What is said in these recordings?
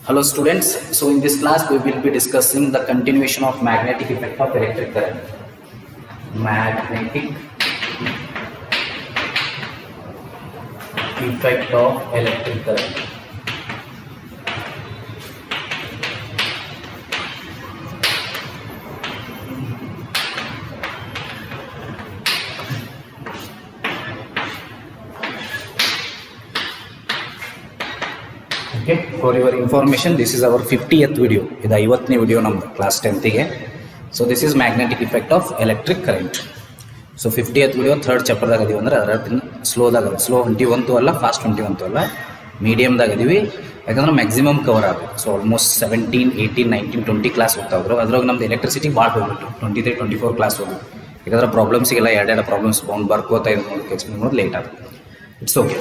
Hello students, so in this class we will be discussing the continuation of magnetic effect of electric current. Magnetic effect of electric current. Okay, for your information, this is our 50th video. This is 50th video number class 10th ಗೆ. So this is magnetic effect of electric current. So 50th video third chapter ದಾಗ ಇದೀವಿ ಅಂದ್ರೆ ಅದರ slow 21 ಅಲ್ಲ fast 21 ಅಲ್ಲ medium ದಾಗ ಇದೀವಿ ಯಾಕಂದ್ರೆ ಮ್ಯಾಕ್ಸಿಮಮ್ ಕವರ್ ಆಗಬೇಕು. ಸೊ ಆಲ್ಮೋಸ್ಟ್ 17 18 19 20 ಕ್ಲಾಸ್ ಹೋಗ್ತಾ ಹೋದ್ರು ಅದ್ರಾಗ ನಮ್ದು ಎಲೆಕ್ಟ್ರಿಸಿಟಿ ಭಾಳ ಹೋಗ್ಬಿಟ್ಟು 23 24 ಕ್ಲಾಸ್ ಹೋಗಿ ಯಾಕಂದ್ರೆ ಪ್ರಾಬ್ಲಮ್ಸಿಗೆಲ್ಲ ಎರಡೆರಡು ಪ್ರಾಬ್ಲಮ್ಸ್ ಬರ್ಕೋತಾ ಇದ್ದು ಎಕ್ಸ್ಪ್ಲೇನ್ ಮಾಡೋದು ಲೇಟ್ ಆಗುತ್ತೆ. It's okay.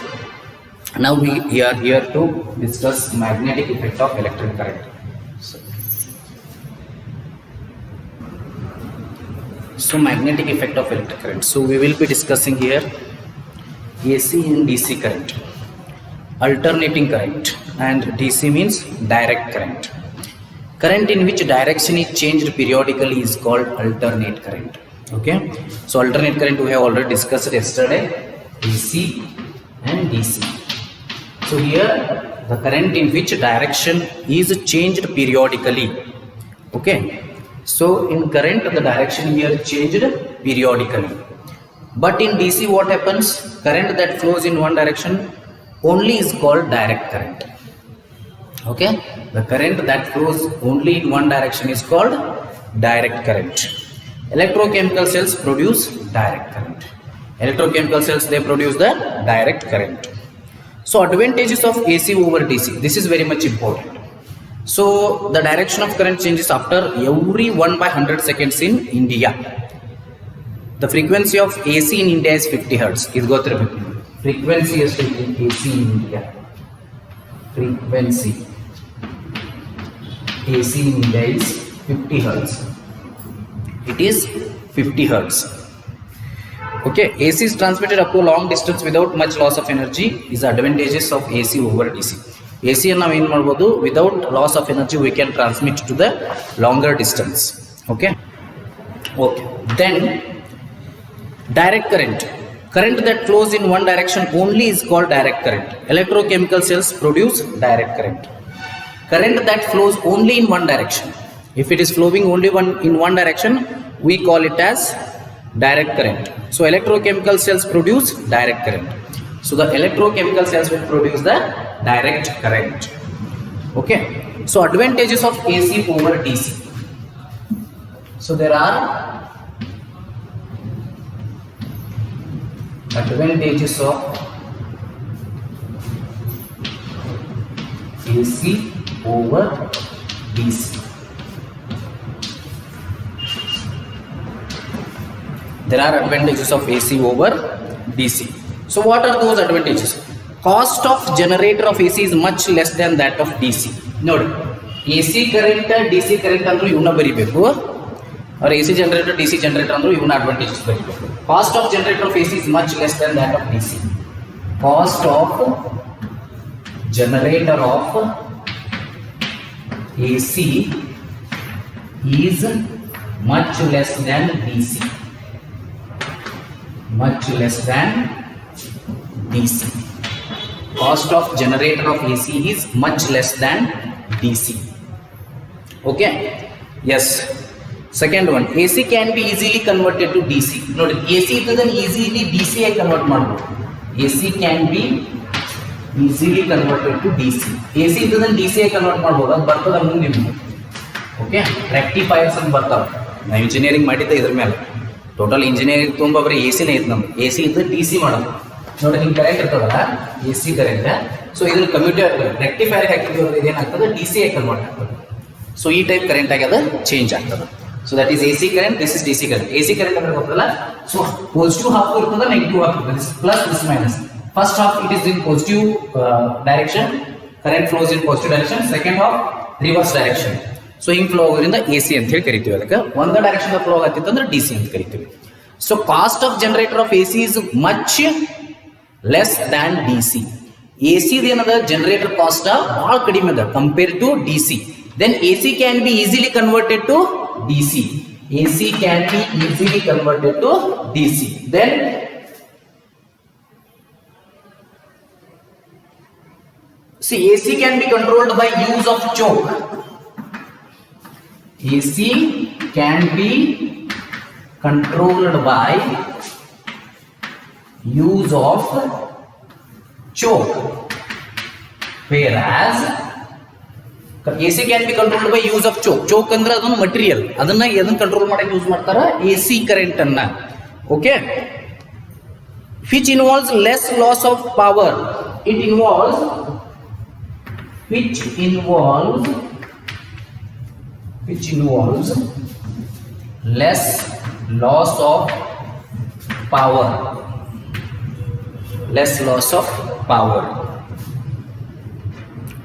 Now we are here to discuss magnetic effect of electric current. So magnetic effect of electric current. So we will be discussing here AC and DC current, alternating current, and DC means direct current. Current in which direction is changed periodically is called alternate current. Okay. So alternate current we have already discussed yesterday, AC and DC. So here the current in which direction is changed periodically. Okay. So in current the direction here changed periodically. But in DC what happens? Current that flows in one direction only is called direct current. Okay. The current that flows only in one direction is called direct current. Electrochemical cells produce direct current. Electrochemical cells, they produce the direct current. So advantages of AC over DC, this is very much important. So the direction of current changes after every 1/100 seconds in India. The frequency of AC in India is 50 Hz. This got repeated. Frequency is AC in India. Frequency AC in India is 50 Hz. It is 50 Hz. Okay, AC is transmitted up to a long distance without much loss of energy is the advantages of AC over DC. AC ಅನ್ನು ನಾವು ಏನು ಮಾಡ್ಬೋದು, without loss of energy we can transmit to the longer distance. Okay. Then direct current. Current that flows in one direction only is called direct current. Electrochemical cells produce direct current. Current that flows only in one direction. If it is flowing only in one direction, we call it as direct current. So electrochemical cells produce direct current. So the electrochemical cells will produce the direct current. Okay. So advantages of AC over DC. So there are advantages of AC over DC. There are advantages of AC over DC. So what are those advantages? Cost of generator of AC is much less than that of DC. Nodi, AC current DC current andru ivna baribeku or AC generator DC generator andru ivna advantages baribeku. Cost of generator of AC is much less than that of DC. Cost of generator of AC is much less than DC. Much less than DC. Cost of generator of AC is much less than DC. Okay. Yes. Second one, AC can be easily converted to DC. Note, AC then easily DC I convert ಮಾಡಬಹುದು. AC can be easily converted to DC. AC then DC I convert ಮಾಡಬಹುದು. ಅದು ಬರ್ತದ ಮುಂದೆ ನಿಮಗೆ. Okay. Rectifiers ಅಂತ ಬರ್ತಾವ. ನಾವು engineering ಮಾಡಿದ್ದೆ ಇದ್ರ ಮೇಲೆ. ಟೋಟಲ್ ಇಂಜಿನಿಯರಿಂಗ್ ತುಂಬ ಬರೀ ಎಸಿನೇ ಐತೆ ನಮ್ದು. ಎಸಿ ಇದ್ದು ಡಿ ಸಿ ಮಾಡೋದು ನೋಡಿ, ಹಿಂಗೆ ಕರೆಂಟ್ ಇರ್ತದಲ್ಲ ಎ ಸಿ ಕರೆಂಟ್. ಸೊ ಇದನ್ನ ಕಮ್ಯೂಟರ್ ರೆಕ್ಟಿಫೈರ್ ಹಾಕಿದ್ವಿ ಅಂದ್ರೆ ಇದೇನಾಗ್ತದೆ, ಡಿ ಸಿ ಆಗಿ ಕನ್ವರ್ಟ್ ಆಗ್ತದೆ. ಸೊ ಈ ಟೈಪ್ ಕರೆಂಟ್ ಆಗಿ ಅದು ಚೇಂಜ್ ಆಗ್ತದೆ. So that is A C current, this is D C current. A C current ಅಂದ್ರೆ ಗೊತ್ತಲ್ಲ, ಸೊ ಪಾಸಿಟಿವ್ ಹಾಫ್ ಇರ್ತದೆ, ನೆಗೆಟಿವ್ ಹಾಫ್ ಇರ್ತದೆ, this plus this minus. First half it is in positive direction, current flows in positive direction. Second half reverse direction. So ಹಿಂಗೆ flow ಆಗೋದ್ರಿಂದ A C ಅಂತ ಹೇಳಿ ಕರಿತೀವಿ. ಅದಕ್ಕೆ ಒಂದು ಡೈರೆಕ್ಷನ್ ಫ್ಲೋ ಆಗತ್ತಿತ್ತು ಅಂದ್ರೆ ಡಿ ಸಿ ಅಂತ ಕರಿತೀವಿ. So cost of generator of A C is much less than D C. AC ಏನದ ಜನರೇಟರ್ ಕಾಸ್ಟ್ ಬಹಳ ಕಡಿಮೆ ಅದ compare to DC. Then AC can be easily converted to DC. AC can be easily converted to DC. Then see, AC can be controlled by use of choke. AC can be controlled by use of choke, whereas AC can be controlled by use of choke. Choke ಅಂದ್ರೆ ಅದೊಂದು material, ಅದನ್ನ ಎದನ್ನ control ಮಾಡಕ್ಕೆ use ಮಾಡ್ತಾರ, AC current ಅನ್ನ. Okay, which involves less loss of power. It involves less loss of power. Less loss of power.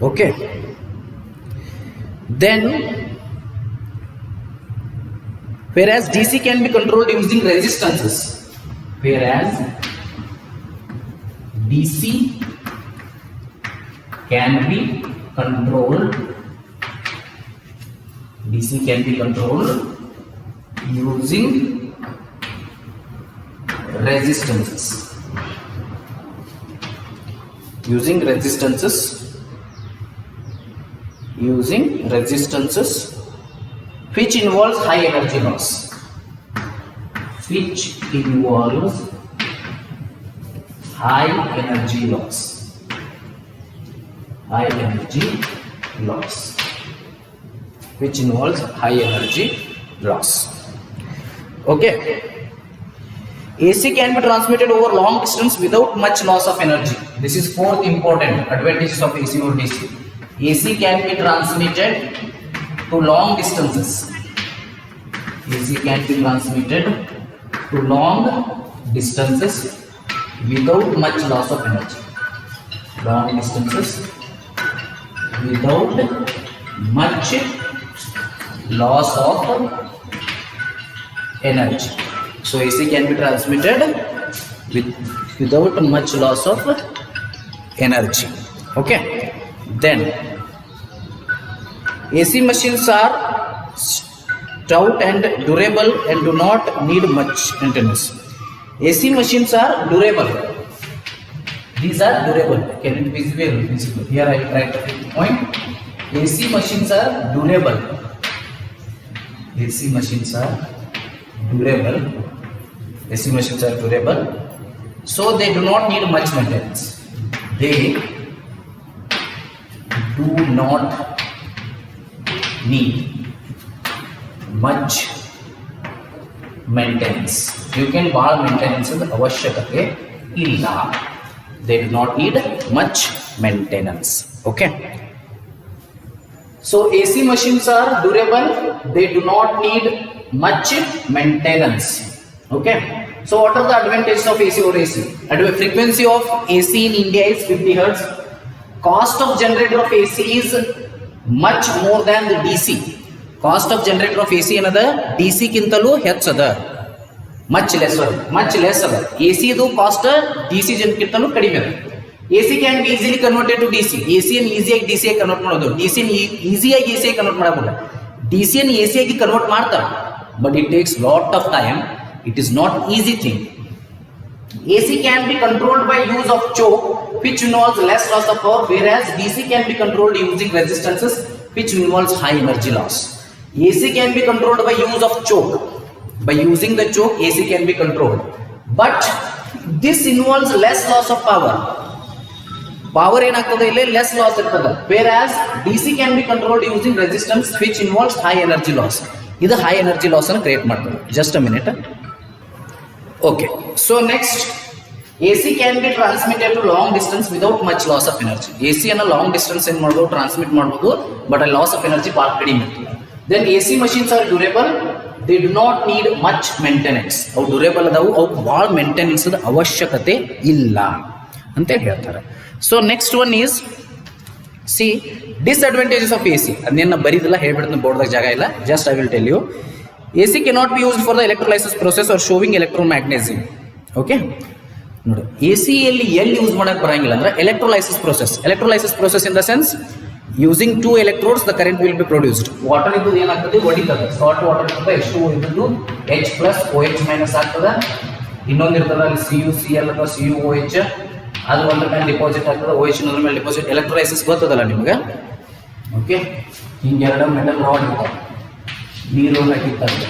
Okay. Then whereas DC can be controlled using resistances. Whereas DC can be controlled using resistances. Using resistances which involves high energy loss. Which involves high energy loss. Which involves high energy loss. Okay. AC can be transmitted over long distance without much loss of energy. This is fourth important advantages of AC or DC. AC can be transmitted to long distances. AC can be transmitted to long distances without much loss of energy. Long distances without much loss of energy. So AC can be transmitted without much loss of energy. Okay. Then AC machines are stout and durable and do not need much maintenance. AC machines are durable. These are durable. Can it be visible? Here I will try to point. AC machines are durable. AC machines are durable. AC machines are durable. So they do not need much maintenance. They do not need much maintenance. You can buy maintenance avashyakate illa. They do not need much maintenance. Okay. So AC machines are durable. They do not need much maintenance. Okay. So what are the advantages of AC or AC? Frequency of AC in India is 50 Hertz. Cost of generator of AC is much more than the DC. Cost of generator of AC another DC kintalu ಹೆಚ್ಚದ, much less ಅದ. AC ಇದು cost DC ಕಿಂತಲೂ ಕಡಿಮೆ ಅದ. AC can be easily converted to DC. AC ಅನ್ನು ಈಸಿಯಾಗಿ DC ಆಗಿ convert ಮಾಡೋದು. DC ಅನ್ನು ಈಸಿಯಾಗಿ AC ಆಗಿ ಕನ್ವರ್ಟ್ ಮಾಡಬಹುದು. DC ಅನ್ನು AC ಆಗಿ ಕನ್ವರ್ಟ್ ಮಾಡ್ತಾರೆ, but it takes lot of time. It is not easy thing. AC can be controlled by use of choke, which involves less loss of power, whereas DC can be controlled using resistances, which involves high energy loss. AC can be controlled by use of choke. By using the choke, AC can be controlled, but this involves less loss of power. Power ಏನಾಗ್ತದೆ ಇಲ್ಲಿ less loss ಇರ್ತದೆ, whereas DC can be controlled using resistance, which involves high energy loss. ಇದು high energy loss ಅನ್ನು create ಮಾಡ್ತದೆ. Just a minute. Okay, so next, AC can be transmitted to long distance without much loss of energy. AC ಅನ್ನ long distance ಏನು ಮಾಡ್ಬೋದು, transmit ಮಾಡ್ಬೋದು, but a loss of energy ಭಾಳ ಕಡಿಮೆ ಇರ್ತದೆ. Then AC machines are durable. They do not need much maintenance. ಅವು durable ಅದಾವು, ಅವು ಭಾಳ ಮೇಂಟೆನೆನ್ಸ್ ಅವಶ್ಯಕತೆ ಇಲ್ಲ ಅಂತ ಹೇಳ್ತಾರೆ. So next one is C disadvantages of AC. ಅದನ್ನೇನು ಬರೀದಿಲ್ಲ, ಹೇಳ್ಬಿಡ್ತೀನಿ, ಬೋರ್ಡ್ದಾಗ ಜಾಗ ಇಲ್ಲ. Just I will tell you. AC cannot be used for the electrolysis process or showing electromagnetism. Okay. ನೋಡಿ ಎ ಸಿಯಲ್ಲಿ ಎಲ್ಲಿ ಯೂಸ್ ಮಾಡಕ್ಕೆ ಬರಂಗಿಲ್ಲ ಅಂದ್ರೆ electrolysis process in the sense using 2 electrodes the current will be produced. Water ಇದ್ದು ಏನಾಗ್ತದೆ ಹೊಡಿತದೆ, salt water ಇರ್ತದೆ, H2O ಇದ್ದು H ಪ್ಲಸ್ OH ಮೈನಸ್ ಆಗ್ತದೆ, ಇನ್ನೊಂದು ಇರ್ತದೆ ಅಲ್ಲಿ CuCl ಅಥವಾ CuOH, ಅದು ಒಂದ್ರ ಮೇಲೆ ಡಿಪಾಸಿಟ್ ಆಗ್ತದೆ, OH ಇನ್ನೊಂದ್ರ ಮೇಲೆ ಡಿಪಾಸಿಟ್. ಎಲೆಕ್ಟ್ರೋಲೈಸಿಸ್ ಗೊತ್ತದಲ್ಲ ನಿಮ್ಗೆ. ಓಕೆ, ಹಿಂಗೆ ಎರಡು ಮೆಟಲ್ ರಾಡ್ ಇರ್ತಾವೆ, ನೀರು ಹಾಕಿರ್ತಾರೆ.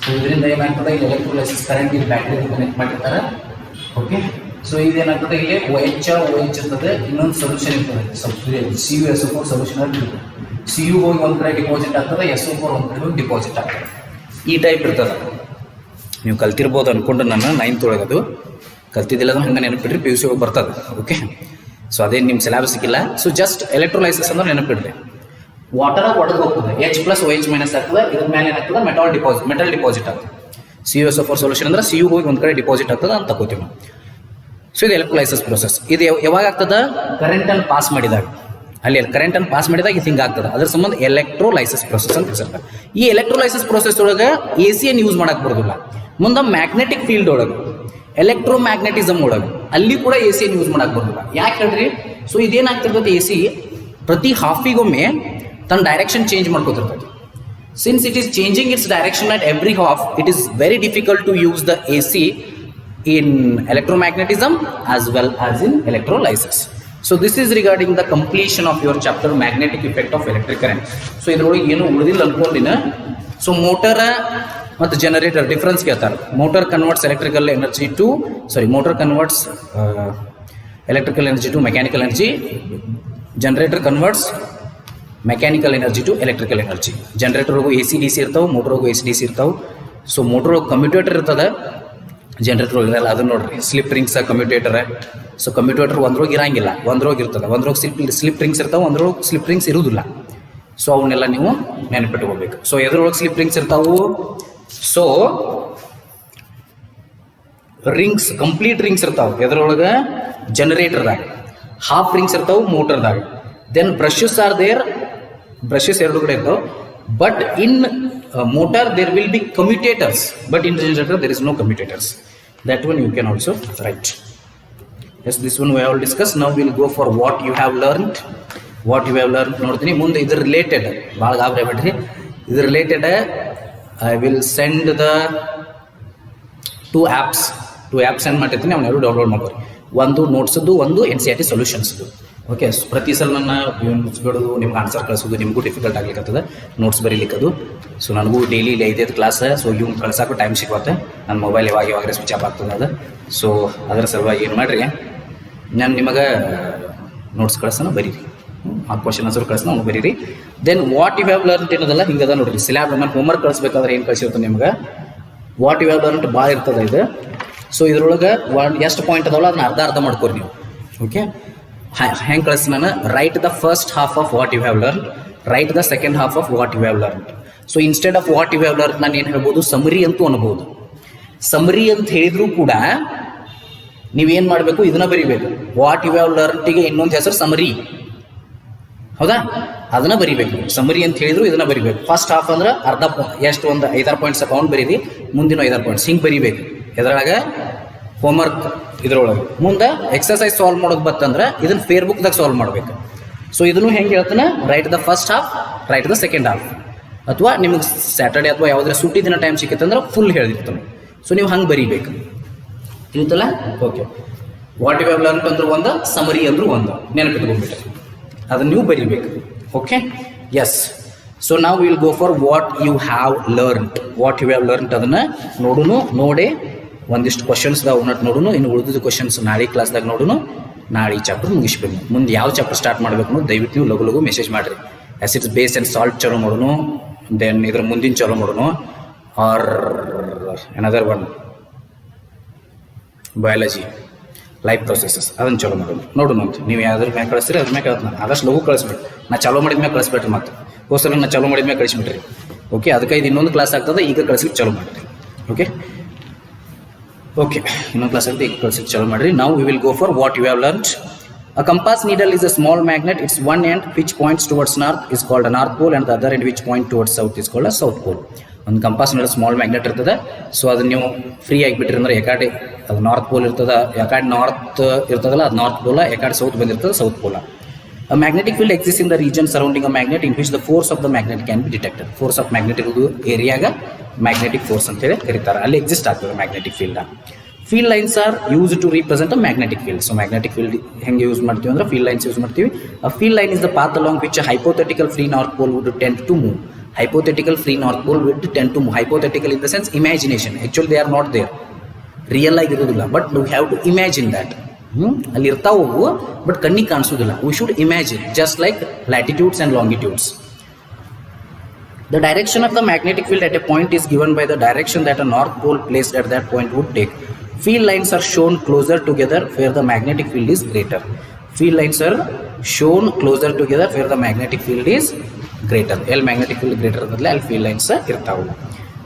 ಸೊ ಇದರಿಂದ ಏನಾಗ್ತದೆ, ಇಲ್ಲಿ ಎಲೆಕ್ಟ್ರೋಲೈಸಿಸ್ ಕರೆಂಟ್ ಇಲ್ಲಿ ಬ್ಯಾಟ್ರಿಗೆ ಕನೆಕ್ಟ್ ಮಾಡಿರ್ತಾರೆ. ಓಕೆ, ಸೊ ಇದೇನಾಗ್ತದೆ, ಇಲ್ಲಿ OH ಇರ್ತದೆ, ಇನ್ನೊಂದು ಸೊಲ್ಯೂಷನ್ ಇರ್ತದೆ, CuSO4 ಸೊಲ್ಯೂಷನ್ ಇರ್ತದೆ. Cu ಹೋಗಿ ಒಂದು ಕಡೆ ಡಿಪಾಸಿಟ್ ಆಗ್ತದೆ, SO4 ಒಂದು ಕಡೆ ಹೋಗಿ ಡಿಪಾಸಿಟ್ ಆಗ್ತದೆ. ಈ ಟೈಪ್ ಇರ್ತದೆ. ನೀವು ಕಲ್ತಿರ್ಬೋದು ಅನ್ಕೊಂಡು ನಾನು 9th ಒಳಗದು ಕಲ್ತಿದ್ದಿಲ್ಲ ಅಂದ್ರೆ ಹಂಗೆ ನೆನಪಿಡ್ರಿ, PUC ಹೋಗಿ ಬರ್ತದೆ. ಓಕೆ, ಸೊ ಅದೇನು ನಿಮ್ಮ ಸಿಲೆಬಸ್ ಸಿಕ್ಕಿಲ್ಲ. ಸೊ ಜಸ್ಟ್ ಎಲೆಕ್ಟ್ರೋಲೈಸಿಸ್ ಅಂದ್ರೆ ನೆನಪಿಡ್ರಿ. ವಾಟರ್ ಒಡೆದು ಹೋಗ್ತದೆ, H ಪ್ಲಸ್ OH ಮೈನಸ್ ಆಗ್ತದೆ, ಇದ್ರ ಮೇಲೆ ಏನಾಗ್ತದೆ ಮೆಟಲ್ ಡಿಪಾಸಿಟ್ ಆಗ್ತದೆ. CuSO4 ಸೊಲ್ಯೂಷನ್ ಅಂದ್ರೆ Cu ಹೋಗಿ ಒಂದು ಕಡೆ ಡಿಪಾಸಿಟ್ ಆಗ್ತದೆ ಅಂತ ತಗೋತೀವಿ ನಾವು. ಸೊ ಇದು ಎಲೆಕ್ಟ್ರೋಲೈಸಿಸ್ ಪ್ರೊಸೆಸ್. ಇದು ಯಾವಾಗ ಆಗ್ತದೆ, ಕರೆಂಟನ್ನು ಪಾಸ್ ಮಾಡಿದಾಗ, ಅಲ್ಲಿ ಕರೆಂಟನ್ನು ಪಾಸ್ ಮಾಡಿದಾಗ ಇದು ಹಿಂಗೆ ಆಗ್ತದೆ. ಅದ್ರ ಸಂಬಂಧ ಎಲೆಕ್ಟ್ರೋಲೈಸಿಸ್ ಪ್ರೊಸೆಸ್ ಅಂತ ಹೆಸರು. ಈ ಎಲೆಕ್ಟ್ರೋಲೈಸಿಸ್ ಪ್ರೊಸೆಸ್ ಒಳಗೆ AC ಯನ್ನು ಯೂಸ್ ಮಾಡಕ್ಕೆ ಬರೋದಿಲ್ಲ. ಮುಂದೆ ಮ್ಯಾಗ್ನೆಟಿಕ್ ಫೀಲ್ಡ್ ಒಳಗೆ, ಎಲೆಕ್ಟ್ರೋಮ್ಯಾಗ್ನೆಟಿಸಮ್ ಒಳಗೆ, ಅಲ್ಲಿ ಕೂಡ AC ಯನ್ನು ಯೂಸ್ ಮಾಡಕ್ಕೆ ಬರೋದಿಲ್ಲ. ಯಾಕೆ ಹೇಳ್ರಿ? ಸೊ ಇದೇನಾಗ್ತಿರ್ತದೆ, AC ಪ್ರತಿ ಹಾಫಿಗೊಮ್ಮೆ ತನ್ನ ಡೈರೆಕ್ಷನ್ ಚೇಂಜ್ ಮಾಡ್ಕೋತಿರ್ತದೆ. Since it is changing its direction at every half, it is very difficult to use the AC in electromagnetism as well as in electrolysis. So this is regarding the completion of your chapter magnetic effect of electric current. So ಇದ್ರೊಳಗೆ ಏನು ಉಳಿದಿಲ್ಲ ಅನ್ಕೊಂಡಿನ. So motor ಮತ್ತು generator difference ಕೇಳ್ತಾರೆ. Motor converts electrical energy to mechanical energy. Generator converts mechanical energy to electrical energy. Generator ಹೋಗು AC DC ಇರ್ತಾವೆ, motor ಹೋಗು AC DC ಇರ್ತಾವೆ. ಸೊ ಮೋಟರ್ ಹೋಗಿ ಕಮ್ಯುಟೇಟರ್ ಇರ್ತದೆ, ಜನರೇಟರ್ ಹೋಗಿರಲ್ಲ. ಅದನ್ನ ನೋಡ್ರಿ, slip rings commutator. So commutator ಒಂದ್ರೋಗಿ ಇರಂಗಿಲ್ಲ, ಒಂದ್ರೋಗಿ ಇರ್ತದೆ. ಒಂದ್ರೋಗಿ ಸ್ಲಿಪ್ ರಿಂಗ್ಸ್ ಇರ್ತಾವೆ, ಒಂದ್ರೋಗಿ ಸ್ಲಿಪ್ ರಿಂಗ್ಸ್ ಇರುವುದಿಲ್ಲ. ಸೊ ಅವನ್ನೆಲ್ಲ ನೀವು ನೆನಪಿಟ್ಕೋಬೇಕು. ಸೊ ಎದ್ರೊಳಗೆ ಸ್ಲಿಪ್ ರಿಂಗ್ಸ್ ಇರ್ತಾವು, ಸೊ ರಿಂಗ್ಸ್ ಕಂಪ್ಲೀಟ್ ರಿಂಗ್ಸ್ ಇರ್ತಾವೆ ಎದ್ರೊಳಗೆ, ಜನರೇಟರ್ದಾಗ. ಹಾಫ್ ರಿಂಗ್ಸ್ ಇರ್ತಾವೆ ಮೋಟರ್ದಾಗ. Then brushes are there, brushes ಎರಡು ಕಡೆ ಇರ್ತಾವೆ. But in motor there will be commutators, but in generator there is no commutators. That one you can also write. Yes, this one we have discussed. Now we will go for what you have learned. ನೋಡ್ತೀನಿ ಮುಂದೆ ಇದ್ರ related ಭಾಳ ಗಾಬರಿ ಬಿಡ್ರಿ. ಇದ್ರ related I will send the two apps send ಮಾಡಿರ್ತೀನಿ. ಅವನ್ನೆರಡು download ಮಾಡ್ಕೊರಿ. ಒಂದು ನೋಟ್ಸದ್ದು, ಒಂದು NCERT ಸೊಲ್ಯೂಷನ್ಸ್ದು. ಓಕೆ, ಪ್ರತಿ ಸಲ ನನ್ನ ನೋಟ್ಸ್ ಬಿಡೋದು, ನಿಮ್ಗೆ ಆನ್ಸರ್ ಕಳಿಸೋದು ನಿಮಗೂ ಡಿಫಿಕಲ್ಟ್ ಆಗ್ಲಿಕ್ಕತ್ತದ, ನೋಟ್ಸ್ ಬರೀಲಿಕ್ಕದು. ಸೊ ನನಗೂ ಡೈಲಿ 5 ಕ್ಲಾಸ್. ಸೊ ಇವ್ನು ಕಳ್ಸೋಕೆ ಟೈಮ್ ಸಿಗುತ್ತೆ. ನನ್ನ ಮೊಬೈಲ್ ಯಾವಾಗ ಸ್ವಿಚ್ ಆಫ್ ಆಗ್ತದೆ ಅದು. ಸೊ ಅದರ ಸಲುವಾಗಿ ಏನು ಮಾಡಿರಿ, ನಾನು ನಿಮಗೆ ನೋಟ್ಸ್ ಕಳ್ಸೋಣ, ಬರೀರಿ. ಆ ಕ್ವಶನ್ ಆನ್ಸರ್ ಕಳ್ಸೋಣ, ಅವ್ನು ಬರೀರಿ. Then what you have learn ಏನದಲ್ಲ ಹಿಂಗದ ನೋಡಿರಿ. ಸಿಲೆಬಸ್ ನಾನು ಹೋಮ್ವರ್ಕ್ ಕಳಿಸ್ಬೇಕಾದ್ರೆ ಏನು ಕಳಿಸಿರುತ್ತೆ ನಿಮ್ಗೆ, ವಾಟ್ ಯು ಹ್ಯಾವ್ ಲರ್ನ್ ಭಾಳ ಇರ್ತದೆ ಇದು. ಸೊ ಇದ್ರೊಳಗೆ ಎಷ್ಟು ಪಾಯಿಂಟ್ ಅದಾವಲ್ಲ ಅದನ್ನ ಅರ್ಧ ಮಾಡ್ಕೊರಿ ನೀವು. ಓಕೆ, ಹೆಂಗೆ ಕಳಿಸಿ ನಾನು, write the first half of what you have learn, write the second half of what you have learn. So instead of what you have learn ನಾನು ಏನು ಹೇಳ್ಬೋದು, ಸಮರಿ ಅಂತೂ ಅನ್ಬೋದು. ಸಮರಿ ಅಂತ ಹೇಳಿದ್ರು ಕೂಡ ನೀವೇನು ಮಾಡಬೇಕು, ಇದನ್ನ ಬರಿಬೇಕು. ವಾಟ್ ಯು ಹ್ಯಾವ್ ಲರ್ನ್ಟಿಗೆ ಇನ್ನೊಂದು ಹೆಸರು ಸಮರಿ, ಹೌದಾ? ಅದನ್ನ ಬರಿಬೇಕು. ಸಮರಿ ಅಂತ ಹೇಳಿದ್ರು ಇದನ್ನ ಬರಿಬೇಕು. ಫಸ್ಟ್ ಹಾಫ್ ಅಂದ್ರೆ ಅರ್ಧ, ಎಷ್ಟು ಒಂದು 5-6 ಪಾಯಿಂಟ್ಸ್ ಅಕೌಂಟ್ ಬರೀರಿ, ಮುಂದಿನ 5-6 ಪಾಯಿಂಟ್ಸ್ ಹಿಂಗೆ ಬರಿಬೇಕು. ಎದ್ರೊಳಗೆ ಹೋಮ್ವರ್ಕ್ ಇದ್ರೊಳಗೆ. ಮುಂದೆ ಎಕ್ಸರ್ಸೈಸ್ ಸಾಲ್ವ್ ಮಾಡೋದು ಬತ್ತಂದ್ರೆ ಇದನ್ನು ಫೇರ್ಬುಕ್ದಾಗ ಸಾಲ್ವ್ ಮಾಡಬೇಕು. ಸೊ ಇದನ್ನು ಹೆಂಗೆ ಹೇಳ್ತಾನೆ, write the first half, write the second half. ಅಥವಾ ನಿಮಗೆ ಸ್ಯಾಟರ್ಡೆ ಅಥವಾ ಯಾವುದ್ರ ಸುಟ್ಟಿ ದಿನ ಟೈಮ್ ಸಿಕ್ಕತ್ತಂದ್ರೆ ಫುಲ್ ಹೇಳಿರ್ತಾನೆ. ಸೊ ನೀವು ಹಂಗೆ ಬರೀಬೇಕು, ತಿಳಿತಲ್ಲ? Okay, what you have learn ಅಂದ್ರೆ ಒಂದು, ಸಮರಿ ಅಂದ್ರೂ ಒಂದು, ನೆನಪಿಟ್ಕೊಂಡ್ಬಿಟ್ರೆ ಅದನ್ನು ನೀವು ಬರೀಬೇಕು. Okay, yes. ಸೊ ನಾವು will go for what you have learned. What you have learned ಅದನ್ನು ನೋಡಿ ಒಂದಿಷ್ಟು ಕ್ವಶನ್ಸ್ ನೋಡೋಣ. ಇನ್ನು ಉಳಿದಿದ್ದು ಕ್ವಶನ್ಸ್ ನಾಳೆ ಕ್ಲಾಸ್ದಾಗ ನೋಡೋಣ. ನಾಳೆ ಈ ಚಾಪ್ಟರ್ ಮುಗಿಸ್ಬೇಕು. ಮುಂದೆ ಯಾವ ಚಾಪ್ಟರ್ ಸ್ಟಾರ್ಟ್ ಮಾಡಬೇಕು ಅನ್ನೋದು ದಯವಿಟ್ಟು ನೀವು ಲಘು ಮೆಸೇಜ್ ಮಾಡಿರಿ. ಆ್ಯಸಿಡ್ಸ್ ಬೇಸ್ ಆ್ಯಂಡ್ ಸಾಲ್ಟ್ ಚಲೋ ಮಾಡೋಣ, ದೆನ್ ಇದ್ರ ಮುಂದಿನ ಚಲೋ ಮಾಡೋಣ, or another one biology life processes ಅದನ್ನು ಚಲೋ ನೋಡೋಣ ಅಂತ. ನೀವು ಯಾವ್ದ್ರ ಮ್ಯಾಗೆ ಕಳಿಸ್ತೀರಿ ಅದ್ರ ಮ್ಯಾಗೆ ಕಳಿಸ್ತಾನೆ. ಆದಷ್ಟು ಲಘು ಕಳಿಸ್ಬೇಕು. ನಾ ಚಾಲೋ ಮಾಡಿದ್ಮ್ಯಾಗ ಕಳಿಸ್ಬೇಡ್ರಿ. ಮತ್ತೆ ಹೋಸಲ ನಾ ಚಾಲೋ ಮಾಡಿದ್ಮ್ಯಾಗ ಕಳಿಸ್ಬಿಟ್ರಿ. ಓಕೆ, ಅದಕ್ಕೆ ಇದು ಇನ್ನೊಂದು ಕ್ಲಾಸ್ ಆಗ್ತದೆ, ಈಗ ಕಳಿಸ್ಲಿಕ್ಕೆ ಚಾಲೋ ಮಾಡಿರಿ. ಓಕೆ, ಇನ್ನೊಂದು ಕ್ಲಾಸ್ ಆಗುತ್ತೆ, ಈಗ ಕಳಿಸ್ಲಿಕ್ಕೆ ಚಾಲೋ ಮಾಡಿರಿ. ನಾವು we will go for what you have learned. A compass needle is a small magnet. Its one end which points towards north is called a north pole and the other end which points towards south is called a south pole. ಒಂದು compass needle small magnet ಇರ್ತದೆ. So ಅದನ್ನ ನೀವು free ಆಗಿಬಿಟ್ರಿ ಅಂದ್ರೆ ಅದು north pole ಇರ್ತದೆ, ಯಾಕಡೆ north ಇರ್ತದಲ್ಲ ಅದು ನಾರ್ತ್ ಪೋಲ, ಯಾಕಡೆ ಸೌತ್ ಬಂದಿರ್ತದೆ south ಪೋಲ. A magnetic field exists in the region surrounding a magnet in which the force of the magnet can be detected. Force of magnet ಇರುವುದು ಏರಿಯಾಗ ಮ್ಯಾಗ್ನೆಟಿಕ್ ಫೋರ್ಸ್ ಅಂತೇಳಿ ಕರೀತಾರೆ, ಅಲ್ಲಿ ಎಕ್ಸಿಸ್ಟ್ ಆಗ್ತದೆ magnetic field. Field lines are use to represent a magnetic field. So magnetic field ಹೆಂಗೆ use ಮಾಡ್ತೀವಿ ಅಂದ್ರೆ field lines use ಮಾಡ್ತೀವಿ. A field line is the path along which hypothetical free north pole would tend to move. Hypothetical free north pole would tend to move. Hypothetical in the sense imagination. Actually they are not there. Real ಆಗಿರೋದಿಲ್ಲ, but we have to imagine that. ಅಲ್ಲಿ ಇರ್ತಾವು but ಕಣ್ಣಿಗೆ ಕಾಣಿಸೋದಿಲ್ಲ. We should imagine just like latitudes and longitudes. The direction of the magnetic field at a point is given by the direction that a north pole placed at that point would take. Field lines are shown closer together where the magnetic field is greater. Field lines are shown closer together where the magnetic field is greater. L magnetic field greater ಬದಲು L field lines ಇರ್ತಾವು.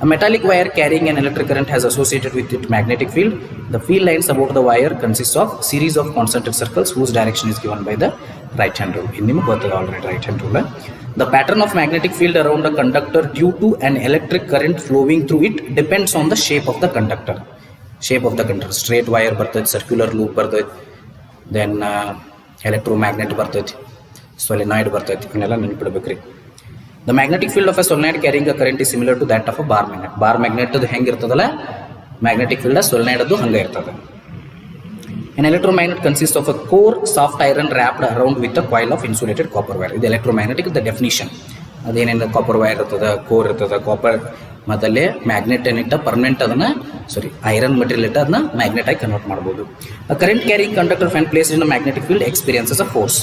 A metallic wire carrying an electric current has associated with its magnetic field. The field lines about the wire consists of series of concentric circles whose direction is given by the right hand rule. In ನಿಮಗೆ ಗೊತ್ತಿದೆ already right hand rule. The pattern of magnetic field around a conductor due to an electric current flowing through it depends on the shape of the conductor. Shape of the conductor. Straight wire ಬರ್ತೈತೆ, circular loop ಬರ್ತೈತೆ, then electromagnet ಬರ್ತೈತೆ, solenoid ಬರ್ತೈತೆ, ಇವನ್ನೆಲ್ಲ ನೆನಪಿಡಬೇಕ್ರಿ. The magnetic field of a solenoid carrying a current is similar to that of a bar magnet. Bar magnet ಅದು ಹೆಂಗೆ ಇರ್ತದಲ್ಲ, magnetic field solenoid ಅದು ಹಂಗೆ ಇರ್ತದೆ. An electromagnet consists of a core soft iron wrapped around with a coil of insulated copper wire. ಇದು electromagnetic the definition. ಅದೇನೇನು copper wire ಇರ್ತದೆ, core ಇರ್ತದೆ, ಕಾಪರ್ ಮೊದಲೇ ಮ್ಯಾಗ್ನೆಟ್ ಏನಿಟ್ಟ ಪರ್ಮನೆಂಟ್ ಅದನ್ನ ಐರನ್ ಮಟೀರಿಯಲ್ ಇಟ್ಟ ಅದನ್ನ ಮ್ಯಾಗ್ನೆಟ್ ಆಗಿ ಕನ್ವರ್ಟ್ ಮಾಡ್ಬೋದು. A current carrying conductor when placed in a magnetic field experiences a force.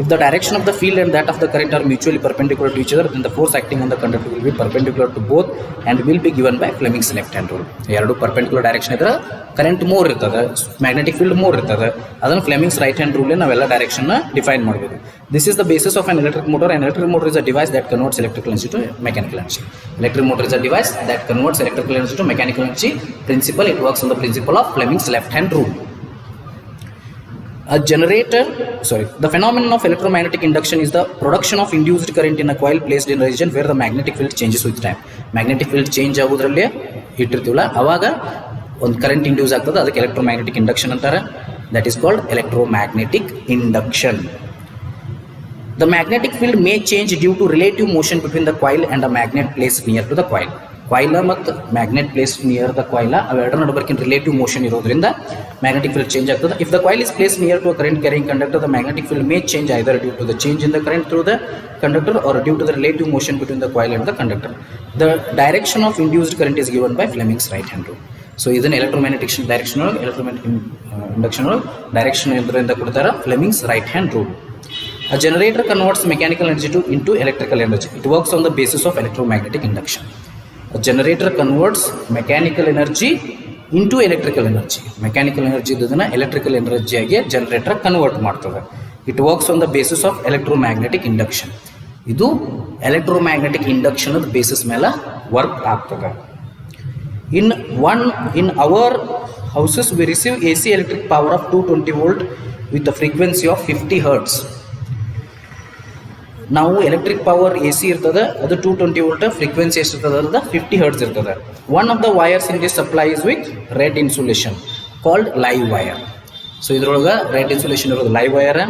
If the direction of the field and that of the current are mutually perpendicular to each other, then the force acting on the conductor will be perpendicular to both and will be given by Fleming's left hand rule. ಎರಡು perpendicular direction ಇದ್ರೆ current more ಇರ್ತದೆ, magnetic field more ಇರ್ತದೆ. ಅದನ್ನು Fleming's right hand rule ನಾವೆಲ್ಲ direction define ಮಾಡಬಹುದು. This is the basis of an electric motor. An electric motor is a device that converts electrical energy to mechanical energy. Electric motor is a device that converts electrical energy to mechanical energy. Principle, it works on the principle of Fleming's left hand rule. The phenomenon of electromagnetic induction is the production of induced current in a coil placed in a region where the magnetic field changes with time. Magnetic field change ಆಗೋದ್ರಲ್ಲಿ ಇಟ್ಟಿರ್ತೀವಲ್ಲ, ಅವಾಗ ಒಂದು current induce ಆಗ್ತದೆ, ಅದಕ್ಕೆ electromagnetic induction ಅಂತಾರೆ. That is called electromagnetic induction. The magnetic field may change due to relative motion between the coil and a magnet placed near to the coil. Coil ಮತ್ತು magnet placed near the coil ಅವೆರಡರ ನಡುವರ್ಕಿನ relative motion ಇರೋದ್ರಿಂದ magnetic field change ಆಗ್ತದೆ. If the coil is placed near to a current carrying conductor, the magnetic field may change either due to the change in the current through the conductor or due to the relative motion between the coil and the conductor. The direction of induced current is given by Fleming's right hand rule. So ಇದನ್ನು electromagnetic direction ಒಳಗೆ electromagnetic induction ಒಳಗೆ direction ಇದರಿಂದ ಕೊಡ್ತಾರೆ Fleming's right hand rule. A generator converts mechanical energy into electrical energy. It works on the basis of electromagnetic induction. A generator converts mechanical energy into electrical energy. Mechanical energy ಇದನ್ನ electrical energy ಆಗಿ generator convert ಮಾಡ್ತದೆ. It works on the basis of electromagnetic induction. ಇದು electromagnetic induction the basis ಮೇಲೆ work ಆಗ್ತದೆ. In our houses we receive AC electric power of 220 volt with the frequency of 50 hertz. ನಾವು electric power A C ಇರ್ತದೆ, ಅದು 220 volt, frequency ಎಷ್ಟಿರ್ತದೆ ಅದು 50 hertz ಇರ್ತದೆ. One of the wires in this supply is with red insulation called live wire. So ಇದ್ರೊಳಗೆ red insulation ಇರೋದು live wire.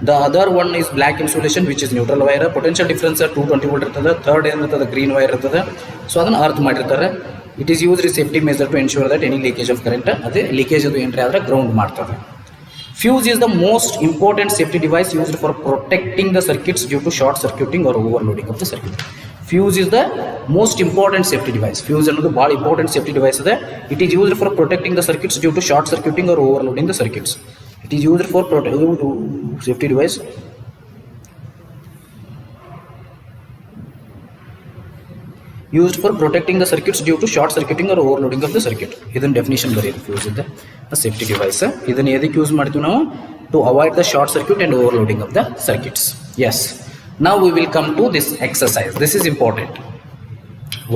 The other one is black insulation which is neutral wire. Potential difference 220 volt ಇರ್ತದೆ. Third ಏನಿರ್ತದೆ green wire ಇರ್ತದೆ. So ಅದನ್ನು earth ಮಾಡಿರ್ತಾರೆ. It is used safety measure to ensure that any leakage of current, ಅದೇ leakage ಅದು entry ಆದರೆ ground ಮಾಡ್ತದೆ. Fuse is the most important safety device used for protecting the circuits due to short circuiting or overloading of the circuit. Fuse is the most important safety device. Fuse is the very important safety device. It is used for protecting the circuits due to short circuiting or overloading the circuits. It is used for safety device. Used for protecting the circuits due to short circuiting or overloading of the circuit. ಇದನ್ನ definition ಬರೆಯಿರಿ. Fuse ಇದೆ safety device. ಇದನ್ನು ಎದಕ್ಕೆ use ಮಾಡ್ತೀವಿ ನಾವು? To avoid the short circuit and overloading of the circuits. Yes, ನಾವು we will come to this exercise. This is important.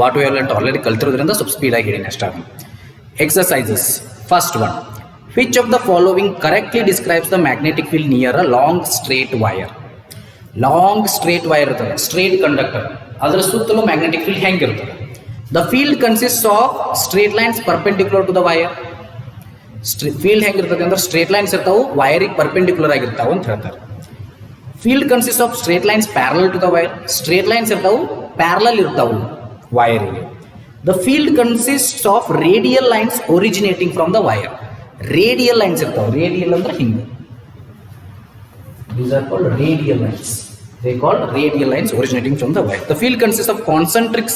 What we all already ಕಲ್ತಿರೋದ್ರಿಂದ ಸ್ವಲ್ಪ ಸ್ಪೀಡಾಗಿ ಹೇಳಿ ನೆಕ್ಸ್ಟ್ ಆಗಿ. Exercises. First one, which of the following correctly describes the magnetic field near a long straight wire. Long straight wire ಇರ್ತದೆ, straight conductor, ಅದರ ಸುತ್ತಲೂ magnetic field ಹೆಂಗಿರ್ತದೆ? The field consist of straight lines perpendicular to the wire. Field ಹೆಂಗಿರ್ತದೆ ಅಂದ್ರೆ straight lines ಇರ್ತಾವೆ, ವೈರಿಗೆ perpendicular ಆಗಿರ್ತಾವೆ ಅಂತ ಹೇಳ್ತಾರೆ. Field consist of straight lines parallel to the wire. Straight lines ಇರ್ತಾವೆ, ಪ್ಯಾರಲಲ್ ಇರ್ತಾವೆ ವೈರಿಗೆ. The field consist of radial lines originating from the wire. Radial lines ಇರ್ತಾವೆ, ರೇಡಿಯಲ್ ಅಂದ್ರೆ ಹಿಂಗೆ, these are called radial lines. They called radial lines originating from the wire. The field consists of concentric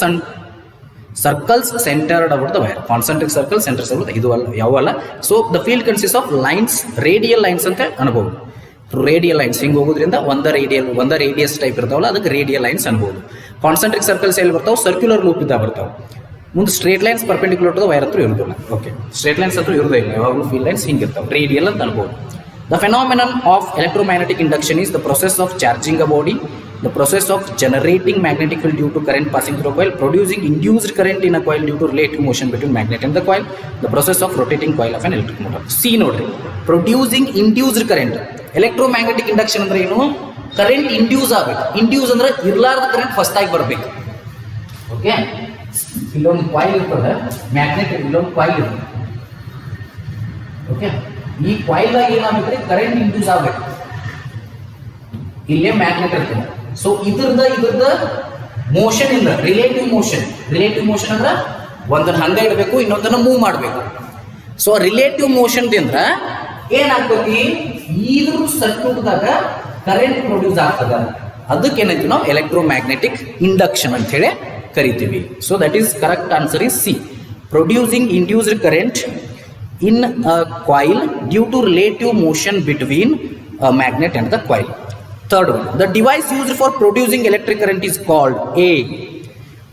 circles centered about the wire. Concentric circles centered about the idu yavalla. So the field consists of lines, radial lines anta anbodu. Radial lines hinge hogodrinda ಒಂದ radius type ಇರ್ತಾವಲ್ಲ ಅದಕ್ಕೆ radial lines ಅನ್ಬೋದು. Concentric circles ಎಲ್ಲಿ ಬರ್ತಾವೆ, circular loop ಇದ್ದ ಬರ್ತಾವೆ. ಮುಂದೆ straight lines perpendicular to the wire ಹತ್ರ ಇರೋದಿಲ್ಲ. ಓಕೆ, ಸ್ಟ್ರೇಟ್ ಲೈನ್ಸ್ ಹತ್ರ ಇರೋದೇ ಇಲ್ಲ, ಯಾವಾಗಲೂ ಫೀಲ್ಡ್ ಲೈನ್ಸ್ ಹಿಂಗಿರ್ತಾವೆ, ರೇಡಿಯಲ್ ಅಂತ ಅನ್ಬೋದು. The phenomenon of electromagnetic induction is the process of charging a body, the process of generating magnetic field due to current passing through a coil, producing induced current in a coil due to relative motion between magnet and the coil, the process of rotating coil of an electric motor. See nodri, producing induced current. Electromagnetic induction ಅಂದ್ರೆ ಏನು, current induce ಆಗಬೇಕು. Induce ಅಂದ್ರೆ ಇರ್ಲಾರ್ದ current first ಆಗಿ ಬರಬೇಕು. Okay, ಇಲ್ಲೊಂದು coil ಇರ್ತದೆ, magnet ಇಲ್ಲೊಂದು ಕಾಯಿಲ್ ಇರ್ತದೆ. ಓಕೆ, ಈ ಕಾಯಿಲ್ ಆಗಿ ಏನಾಗುತ್ತೆ, ಕರೆಂಟ್ ಇಂಡ್ಯೂಸ್ ಆಗಬೇಕು. ಇಲ್ಲೇ ಮ್ಯಾಗ್ನೆಟ್ ಇರ್ತದೆ. ಸೊ ಇದ್ರದ ಮೋಷನ್ ಇಲ್ಲ, ರಿಲೇಟಿವ್ ಮೋಷನ್ ಅಂದ್ರೆ ಒಂದನ್ನ ಹಂಗೆ ಇಡಬೇಕು, ಇನ್ನೊಂದನ್ನ ಮೂವ್ ಮಾಡಬೇಕು. ಸೊ ರಿಲೇಟಿವ್ ಮೋಷನ್ದಿಂದ ಏನಾಗ್ತತಿ, ಇದ್ರ ಸರ್ಕ್ಯೂಟ್ದಾಗ ಕರೆಂಟ್ ಪ್ರೊಡ್ಯೂಸ್ ಆಗ್ತದ. ಅದಕ್ಕೆ ಏನಂತೀವಿ ನಾವು ಎಲೆಕ್ಟ್ರೋಮ್ಯಾಗ್ನೆಟಿಕ್ ಇಂಡಕ್ಷನ್ ಅಂತ ಹೇಳಿ ಕರಿತೀವಿ. So that is correct answer is C, producing induced current in a coil due to relative motion between a magnet and the coil. Third one, the device used for producing electric current is called A.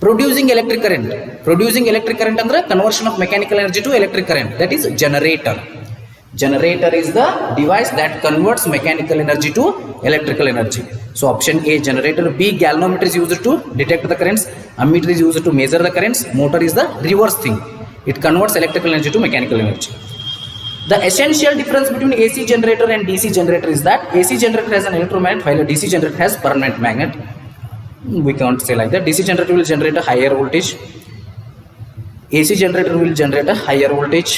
Producing electric current ಅಂದ್ರೆ conversion of mechanical energy to electric current, that is generator. Generator is the device that converts mechanical energy to electrical energy. So option A, generator. B, galvanometer is used to detect the currents. Ammeter is used to measure the currents. Motor is the reverse thing, it converts electrical energy to mechanical energy. The essential difference between AC generator and DC generator is that AC generator has an electromagnet while a DC generator has permanent magnet. We can't say like that. DC generator will generate a higher voltage. AC generator will generate a higher voltage.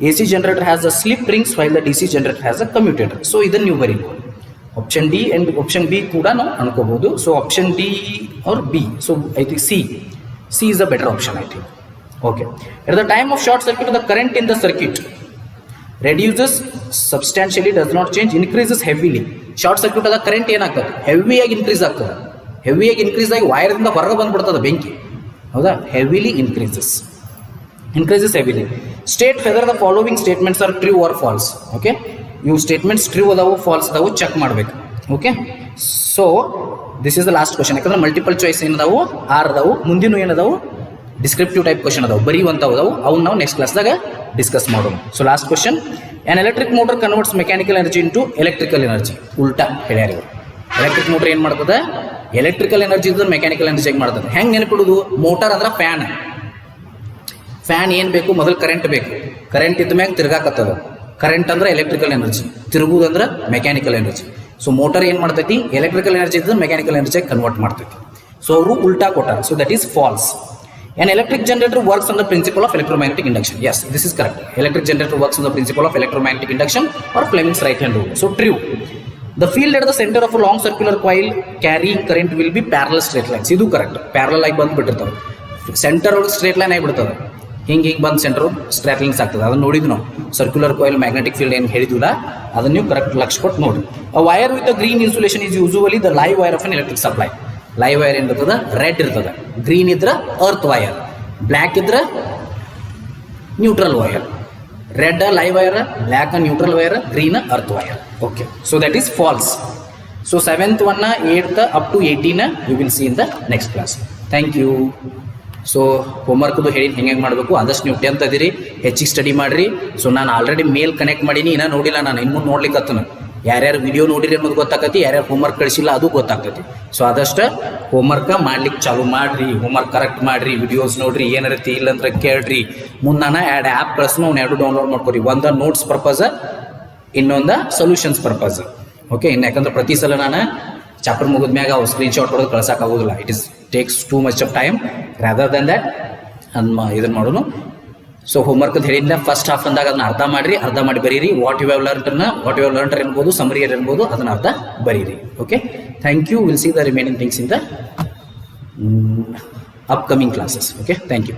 AC generator has a slip rings while the DC generator has a commutator. So ಇದನ್ನು ನೀವು ಬರೀ option D and option B ಕೂಡ ನಾವು ಅನ್ಕೋಬಹುದು. So option D or B. So I think C is a better option, I think. Okay. At the time of short circuit, the current in the circuit reduces substantially, does not change, increases heavily. Short circuit the current ಏನಾಗ್ತದೆ, ಹೆವಿಯಾಗಿ increase ಆಗ್ತದೆ. ಹೆವಿಯಾಗಿ increase ಆಗಿ ವೈರ್ದಿಂದ ಹೊರಗೆ ಬಂದ್ಬಿಡ್ತದೆ ಬೆಂಕಿ. ಹೌದಾ, heavily increases heavily. State whether the following statements are true or false. Okay, ಇವು statements true ಅದಾವು falls ಅದಾವು ಚೆಕ್ ಮಾಡಬೇಕು. Okay, so this is the last question. ಯಾಕಂದ್ರೆ ಮಲ್ಟಿಪಲ್ ಚಾಯ್ಸ್ ಏನದಾವು 6 ಅದಾವು, ಮುಂದಿನ ಏನದಾವು ಡಿಸ್ಕ್ರಿಪ್ಟಿವ್ ಟೈಪ್ ಕ್ವಶನ್ ಅದಾವು, ಬರೀವಂತವು ಅದಾವು. ಅವ್ನು ನಾವು ನೆಕ್ಸ್ಟ್ ಕ್ಲಾಸ್ದಾಗ ಡಿಸ್ಕಸ್ ಮಾಡೋಣ. So last question, on electric motor converts mechanical energy into electrical energy. ಉಲ್ಟಾ ಹೇಳ್ಯಾರ ಇವರು. ಎಲೆಕ್ಟ್ರಿಕ್ ಮೋಟರ್ ಏನು ಮಾಡ್ತದೆ, ಎಲೆಕ್ಟ್ರಿಕಲ್ ಎನರ್ಜಿ ಇದ್ರೆ ಮೆಕ್ಯಾನಿಕಲ್ ಎನರ್ಜಿ ಮಾಡ್ತದೆ. ಹೆಂಗೆ ನೆನಪಿಡುದು, ಮೋಟರ್ ಅಂದ್ರೆ ಫ್ಯಾನ್ ಏನು ಬೇಕು, ಮೊದಲು ಕರೆಂಟ್ ಬೇಕು, ಕರೆಂಟ್ ಇದ್ದ ಮ್ಯಾಗ ತಿರ್ಗಾಕತ್ತದ. ಕರೆಂಟ್ ಅಂದ್ರೆ ಎಲೆಕ್ಟ್ರಿಕಲ್ ಎನರ್ಜಿ, ತಿರುಗುದಂದ್ರೆ ಮೆಕ್ಯಾನಿಕಲ್ ಎನರ್ಜಿ. ಸೊ ಮೋಟರ್ ಏನು ಮಾಡ್ತೈತಿ, ಎಲೆಕ್ಟ್ರಿಕಲ್ ಎನರ್ಜಿ ಇದ್ರೆ ಮೆಕ್ಯಾನಿಕಲ್ ಎನರ್ಜಿಯಾಗಿ ಕನ್ವರ್ಟ್ ಮಾಡ್ತೈತಿ. ಸೊ ಅವರು ಉಲ್ಟಾ ಕೊಟ್ಟಾರ. So that is false. An electric generator works on the principle of electromagnetic induction. Yes, this is correct. Electric generator works on the principle of electromagnetic induction or Fleming's right hand rule. So true. The field at the center of a long circular coil carrying current will be parallel straight lines. Idu correct. Parallel ಆಗಿ ಬಂದ್ಬಿಟ್ಟಿರ್ತಾವೆ. Centre ಒಳಗೆ straight line ಆಗಿಬಿಡ್ತದೆ. ಹಿಂಗೆ ಬಂದು centre straight lines ಆಗ್ತದೆ. ಅದನ್ನು ನೋಡಿದ್ವಿ ನಾವು. Circular coil magnetic field ಏನು ಹೇಳಿದ್ವಿಲ್ಲ, ಅದನ್ನು ನೀವು ಕರೆಕ್ಟ್ ಲಕ್ಷ ಕೊಟ್ಟು ನೋಡಿ. A wire with a green insulation is usually the live wire of an electric supply. Live wire ಏನಿರ್ತದೆ, ರೆಡ್ ಇರ್ತದೆ. ಗ್ರೀನ್ ಇದ್ರೆ ಅರ್ತ್ ವೈರ್, ಬ್ಲ್ಯಾಕ್ ಇದ್ರೆ neutral wire. Red live wire, black neutral wire, green earth wire. Okay, so that is false. So 7th 1 8th up to 18 you will see in the next class. Thank you. So ಹೋಮ್ವರ್ಕ್ದು ಹೇಳಿ ಹೆಂಗೆ ಮಾಡಬೇಕು, ಆದಷ್ಟು ನೀವು 10th ಅದಿರಿ, ಹೆಚ್ಚಿಗೆ study ಮಾಡಿರಿ. So ನಾನು already ಮೇಲ್ connect ಮಾಡೀನಿ, ಇನ್ನೂ ನೋಡಿಲ್ಲ, ನಾನು ಇನ್ನು ನೋಡ್ಲಿಕ್ಕತ್ತನ. ಯಾರ್ಯಾರು ವಿಡಿಯೋ ನೋಡಿರಿ ಅನ್ನೋದು ಗೊತ್ತಾಕತಿ, ಯಾರ್ಯಾರು ಹೋಮ್ವರ್ಕ್ ಕಳಿಸಿಲ್ಲ ಅದು ಗೊತ್ತಾಗ್ತೈತಿ. ಸೊ ಆದಷ್ಟು ಹೋಮ್ವರ್ಕ್ ಮಾಡ್ಲಿಕ್ಕೆ ಚಾಲು ಮಾಡಿರಿ, ಹೋಮ್ವರ್ಕ್ ಕರೆಕ್ಟ್ ಮಾಡಿರಿ, ವಿಡಿಯೋಸ್ ನೋಡಿರಿ, ಏನಿರುತ್ತೆ ಇಲ್ಲಂದ್ರೆ ಕೇಳ್ರಿ. ಮುಂದೆ ನಾನು 2 ಆ್ಯಪ್ ಕಳಿಸ್ನು, ಅವ್ನು 2 ಡೌನ್ಲೋಡ್ ಮಾಡ್ಕೊರಿ. ಒಂದು ನೋಟ್ಸ್ ಪರ್ಪಸ್, ಇನ್ನೊಂದು ಸೊಲ್ಯೂಷನ್ಸ್ ಪರ್ಪಸ್. ಓಕೆ, ಇನ್ನು ಯಾಕಂದ್ರೆ ಪ್ರತಿ ಸಲ ನಾನು ಚಾಪ್ಟರ್ ಮುಗಿದ್ಮ್ಯಾಗ ಅವು ಸ್ಕ್ರೀನ್ಶಾಟ್ ಹೊಡೆದು ಕಳ್ಸೋಕ್ಕಾಗೋದಿಲ್ಲ. It takes too much of time. Rather than that ಇದನ್ನು ಮಾಡೋನು ಸೊ ಹೋಮ್ವರ್ಕ್ ಅಂತ ಹೇಳಿಲ್ಲ, ಫಸ್ಟ್ ಹಾಫ್ ಅಂದಾಗ ಅದನ್ನ ಅರ್ಧ ಮಾಡಿ ಬರೀರಿ. ವಾಟ್ ಯು ಹ್ಯಾವ್ ಲರ್ನ್ಡ್ ಇರ್ಬೋದು, ಸಮರಿ ಇರ್ಬೋದು, ಅದನ್ನ ಅರ್ಧ ಬರೀರಿ. Okay, thank you. Will see the remaining things in the upcoming classes. Okay, thank you.